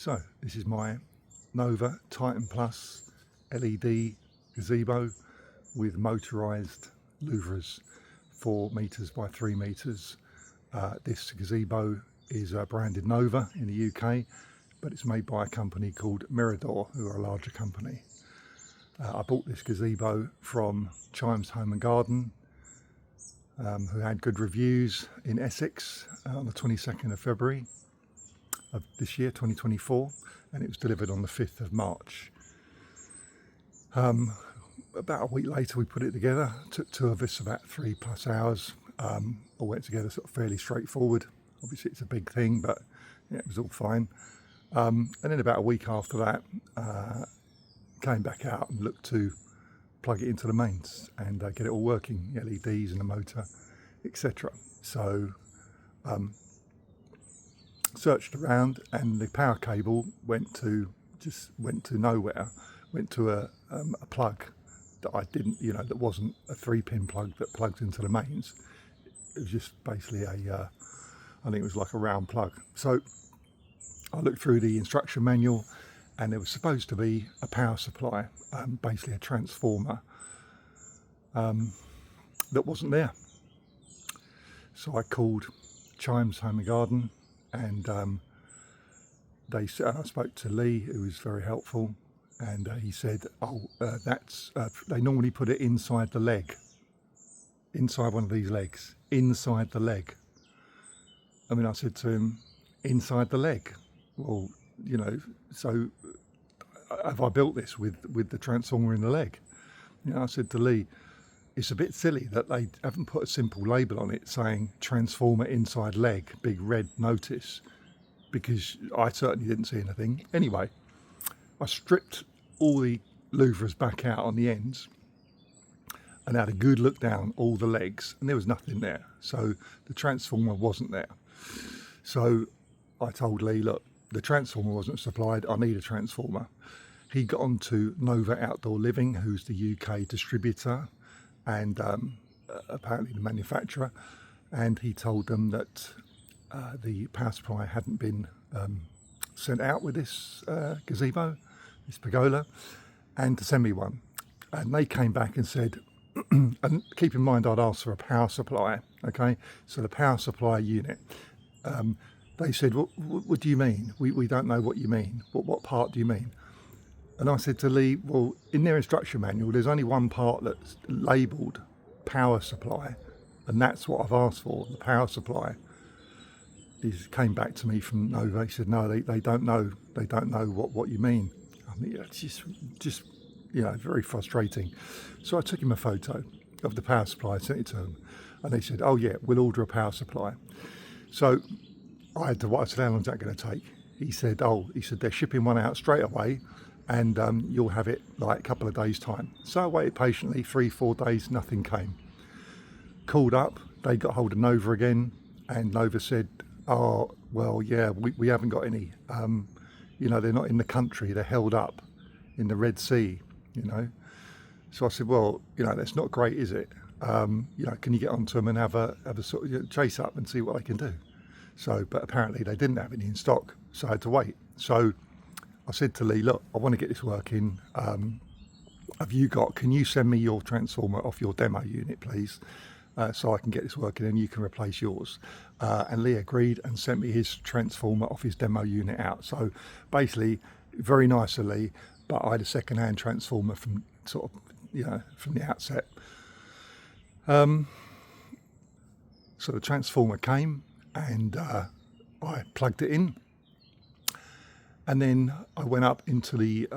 So this is my Nova Titan Plus LED gazebo with motorised louvres, 4 metres by 3 metres. This gazebo is branded Nova in the UK, but it's made by a company called Mirador, who are a larger company. I bought this gazebo from Chimes Home and Garden, who had good reviews in Essex on the 22nd of February of this year, 2024, and it was delivered on the 5th of March. About a week later we put it together. It took 2 of us about 3+ hours. All went together sort of fairly straightforward. Obviously it's a big thing, but yeah, it was all fine. And then about a week after that, came back out and looked to plug it into the mains and get it all working, the LEDs and the motor, etc. So searched around, and the power cable went to nowhere. Went to a plug that I didn't, that wasn't a 3-pin plug that plugged into the mains. It was just basically I think it was like a round plug. So I looked through the instruction manual, and there was supposed to be a power supply, basically a transformer, that wasn't there. So I called Chimes Home and Garden, and I spoke to Lee, who was very helpful, and he said, they normally put it inside the leg, inside one of these legs, inside the leg. I mean, I said to him, inside the leg? Well, so have I built this with the transformer in the leg? I said to Lee, it's a bit silly that they haven't put a simple label on it saying transformer inside leg, big red notice, because I certainly didn't see anything. Anyway, I stripped all the louvres back out on the ends and had a good look down all the legs, and there was nothing there. So the transformer wasn't there. So I told Lee, look, the transformer wasn't supplied, I need a transformer. He got on to Nova Outdoor Living, who's the UK distributor and apparently the manufacturer, and he told them that the power supply hadn't been sent out with this gazebo, this pergola, and to send me one. And they came back and said, and keep in mind I'd asked for a power supply, okay, so the power supply unit. They said, what do you mean? We don't know what you mean. What part do you mean? And I said to Lee, well, in their instruction manual, there's only one part that's labelled power supply, and that's what I've asked for, the power supply. He came back to me from Nova. He said, no, they don't know. They don't know what you mean. I mean, it's just very frustrating. So I took him a photo of the power supply, sent it to him, and they said, oh yeah, we'll order a power supply. So I said, how long is that going to take? He said, they're shipping one out straight away, and you'll have it like a couple of days' time. So I waited patiently, 3-4 days, nothing came. Called up, they got hold of Nova again, and Nova said, oh, well, yeah, we haven't got any. They're not in the country, they're held up in the Red Sea, So I said, well, that's not great, is it? Can you get onto them and have a sort of chase up and see what they can do? So, but apparently they didn't have any in stock, so I had to wait. So I said to Lee, look, I want to get this working. Can you send me your transformer off your demo unit, please, so I can get this working and you can replace yours? And Lee agreed and sent me his transformer off his demo unit out. So basically, very nice of Lee, but I had a second-hand transformer from from the outset. So the transformer came, and I plugged it in, and then I went up into the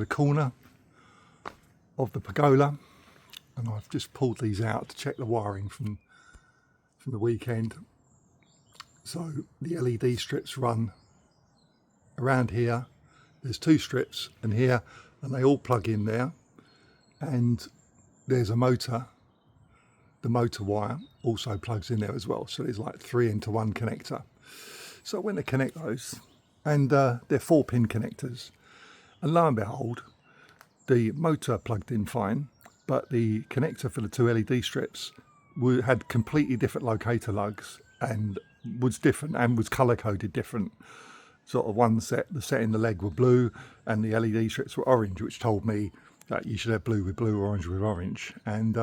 corner of the pergola, and I've just pulled these out to check the wiring from the weekend. So the LED strips run around here. There's 2 strips and here, and they all plug in there, and there's a motor. The motor wire also plugs in there as well, so there's like 3 into 1 connector. So I went to connect those, and they're 4-pin connectors, and lo and behold, the motor plugged in fine, but the connector for the 2 LED strips had completely different locator lugs and was different and was color coded different. sort of one set, the set in the leg were blue and the LED strips were orange, which told me that you should have blue with blue, orange with orange, and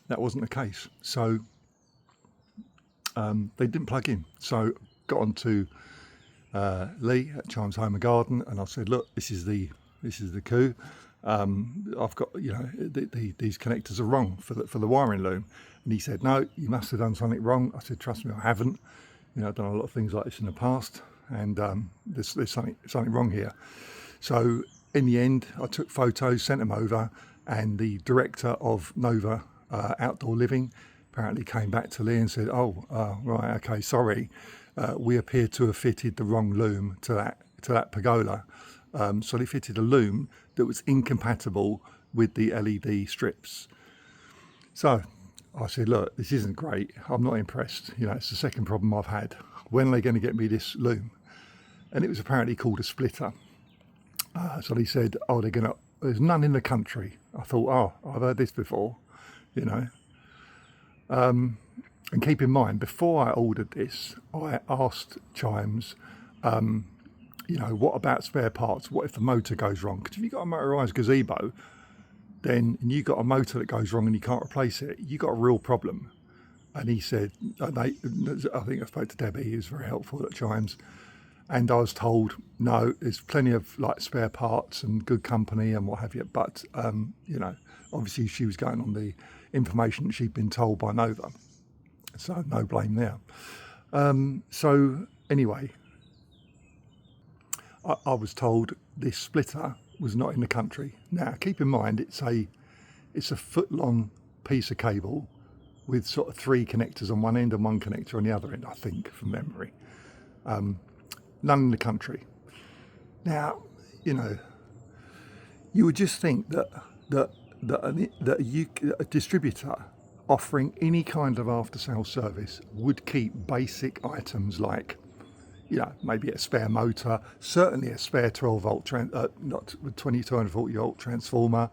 that wasn't the case. So they didn't plug in. So got on to Lee at Chimes Home and Garden, and I said, look, this is the coup. I've got, you know, these connectors are wrong for the wiring loom. And he said, no, you must have done something wrong. I said, trust me, I haven't. You know, I've done a lot of things like this in the past, and there's something wrong here. So in the end, I took photos, sent them over, and the director of Nova Outdoor Living apparently came back to Lee and said, oh, right, okay, sorry, we appear to have fitted the wrong loom to that pergola. So they fitted a loom that was incompatible with the LED strips. So I said, look, this isn't great. I'm not impressed. You know, it's the second problem I've had. When are they going to get me this loom? And it was apparently called a splitter. So they said, oh, there's none in the country. I thought, oh, I've heard this before, you know. And keep in mind, before I ordered this, I asked Chimes, you know, what about spare parts? What if the motor goes wrong? Because if you've got a motorised gazebo, then and you've got a motor that goes wrong and you can't replace it, you've got a real problem. And he said, I think I spoke to Debbie, he was very helpful at Chimes, and I was told, no, there's plenty of like spare parts and good company and what have you, but you know, obviously she was going on the information that she'd been told by Nova, so no blame there. So anyway, I was told this splitter was not in the country. Now, keep in mind, it's a foot-long piece of cable with sort of 3 connectors on one end and 1 connector on the other end, I think, from memory. None in the country. Now, you know, you would just think that a distributor offering any kind of after-sales service would keep basic items like, you know, maybe a spare motor, certainly a spare 12-volt, not 2240-volt transformer,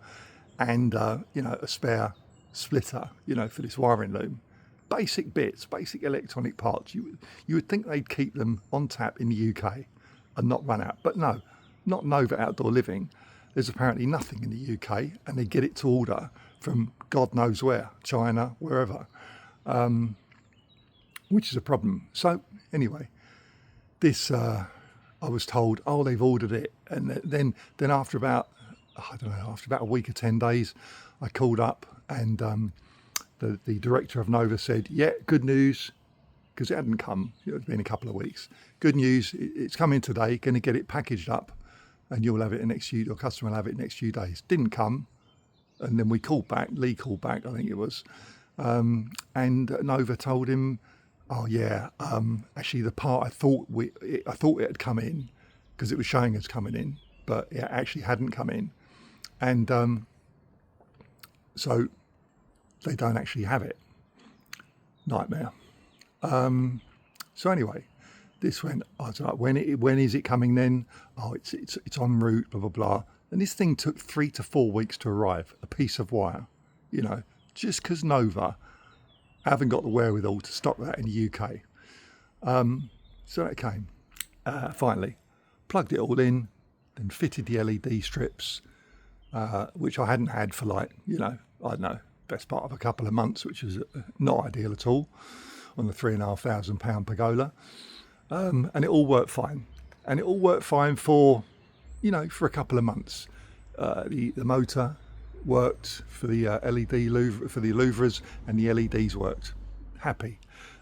and, you know, a spare splitter, you know, for this wiring loom. Basic bits, basic electronic parts. You would think they'd keep them on tap in the UK and not run out. But no, not Nova Outdoor Living. There's apparently nothing in the UK, and they get it to order from God knows where, China, wherever, which is a problem. So anyway, this, I was told, oh, they've ordered it. And then after about, I don't know, after about a week or 10 days, I called up, and the director of Nova said, yeah, good news, because it hadn't come. It had been a couple of weeks. Good news, it's coming today, going to get it packaged up, and you'll have it in next few, your customer will have it in next few days. Didn't come. And then we called back, Lee called back, I think it was, and Nova told him, oh yeah, actually the part I thought it had come in, because it was showing us coming in, but it actually hadn't come in. And so they don't actually have it. Nightmare. So anyway, this went, I was like, when is it coming then? Oh, it's en route, blah, blah, blah. And this thing took 3 to 4 weeks to arrive, a piece of wire, you know, just because Nova haven't got the wherewithal to stock that in the UK. So it came, finally, plugged it all in, then fitted the LED strips, which I hadn't had for like, you know, I don't know, best part of a couple of months, which is not ideal at all on the £3,500 pergola. And it all worked fine. And it all worked fine for, you know, for a couple of months. The motor worked for the LED louvre, for the louvres, and the LEDs worked. Happy.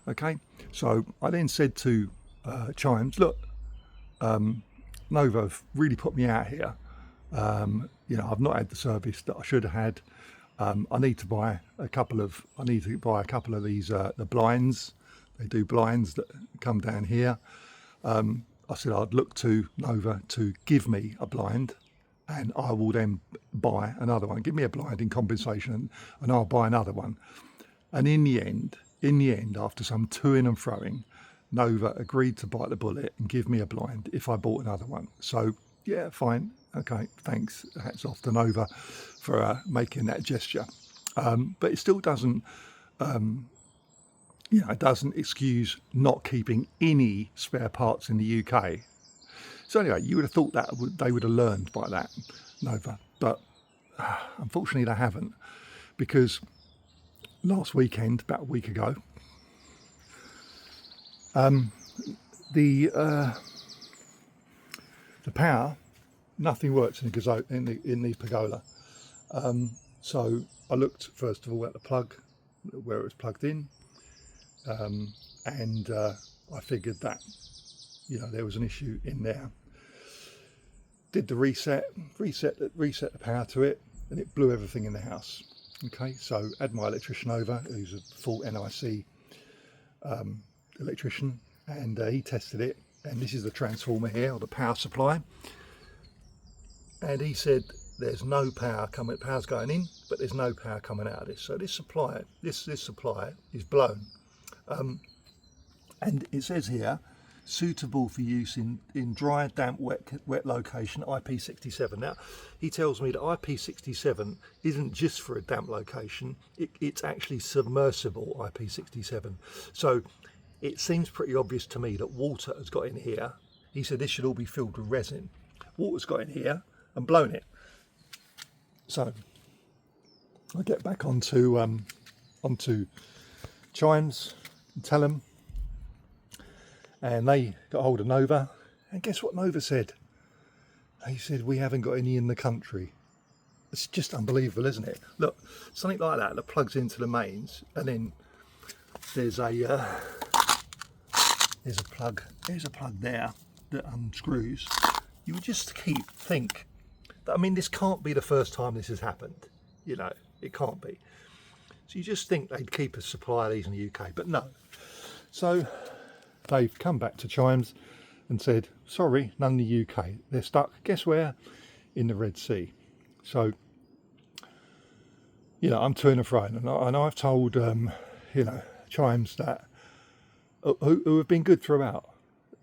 Okay. So I then said to Chimes, look, Nova have really put me out here. You know, I've not had the service that I should have had. I need to buy a couple of these the blinds. They do blinds that come down here. I said I'd look to Nova to give me a blind, and I will then buy another one. Give me a blind in compensation, and I'll buy another one. And in the end, after some toing and froing, Nova agreed to bite the bullet and give me a blind if I bought another one. So yeah, fine, okay, thanks. Hats off to Nova for making that gesture. But it still doesn't, you know, it doesn't excuse not keeping any spare parts in the UK So anyway, you would have thought that they would have learned by that, Nova, but unfortunately they haven't, because last weekend, about a week ago, the power, nothing works in the pergola. So I looked first of all at the plug, where it was plugged in, and I figured that, you know, there was an issue in there. Did the reset the power to it, and it blew everything in the house. Okay, so had my electrician over, who's a full NIC electrician, and he tested it, and this is the transformer here, or the power supply, and he said there's no power coming, power's going in, but there's no power coming out of this. So this supply is blown, and it says here, suitable for use in dry, damp, wet location, IP67. Now, he tells me that IP67 isn't just for a damp location, it's actually submersible IP67. So it seems pretty obvious to me that water has got in here. He said this should all be filled with resin. Water's got in here and blown it. So I get back onto Chimes and tell them, and they got hold of Nova, and guess what Nova said? They said, we haven't got any in the country. It's just unbelievable, isn't it? Look, something like that plugs into the mains, and then there's a plug there that unscrews. You would just think that, I mean, this can't be the first time this has happened. You know, it can't be. So you just think they'd keep a supply of these in the UK, but no. So they've come back to Chimes and said, sorry, none in the UK. They're stuck, guess where? In the Red Sea. So, you know, I'm to and fro, and I've told, you know, Chimes that, who have been good throughout,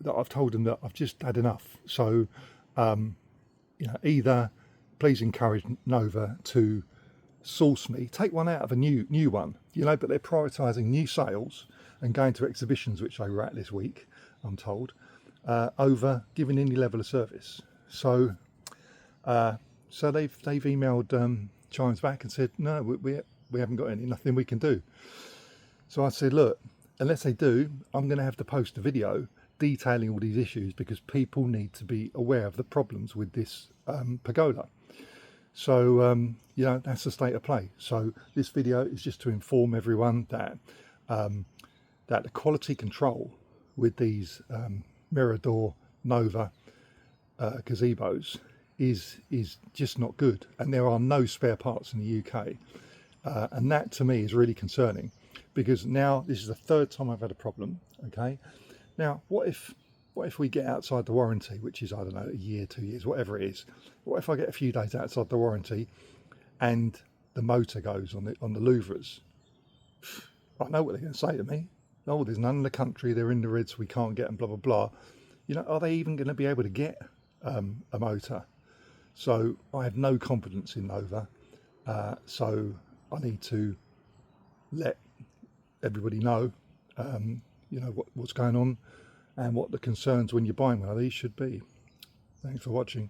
that I've told them that I've just had enough. So, you know, either please encourage Nova to source me, take one out of a new one, you know, but they're prioritising new sales and going to exhibitions, which they were at this week, I'm told, over giving any level of service. So so they've emailed Chimes back and said, no, we haven't got nothing we can do. So I said, look, unless they do, I'm going to have to post a video detailing all these issues, because people need to be aware of the problems with this pergola. So you know, that's the state of play. So this video is just to inform everyone that that the quality control with these Mirador Nova gazebos is just not good, and there are no spare parts in the UK, and that to me is really concerning, because now this is the third time I've had a problem. Okay, now what if we get outside the warranty, which is, I don't know, a year, 2 years, whatever it is. What if I get a few days outside the warranty and the motor goes on the louvres? I know what they're going to say to me. Oh, there's none in the country, they're in the Reds, we can't get them, blah, blah, blah. You know, are they even going to be able to get a motor? So I have no confidence in Nova. So I need to let everybody know, you know, what's going on and what the concerns when you're buying one of these should be. Thanks for watching.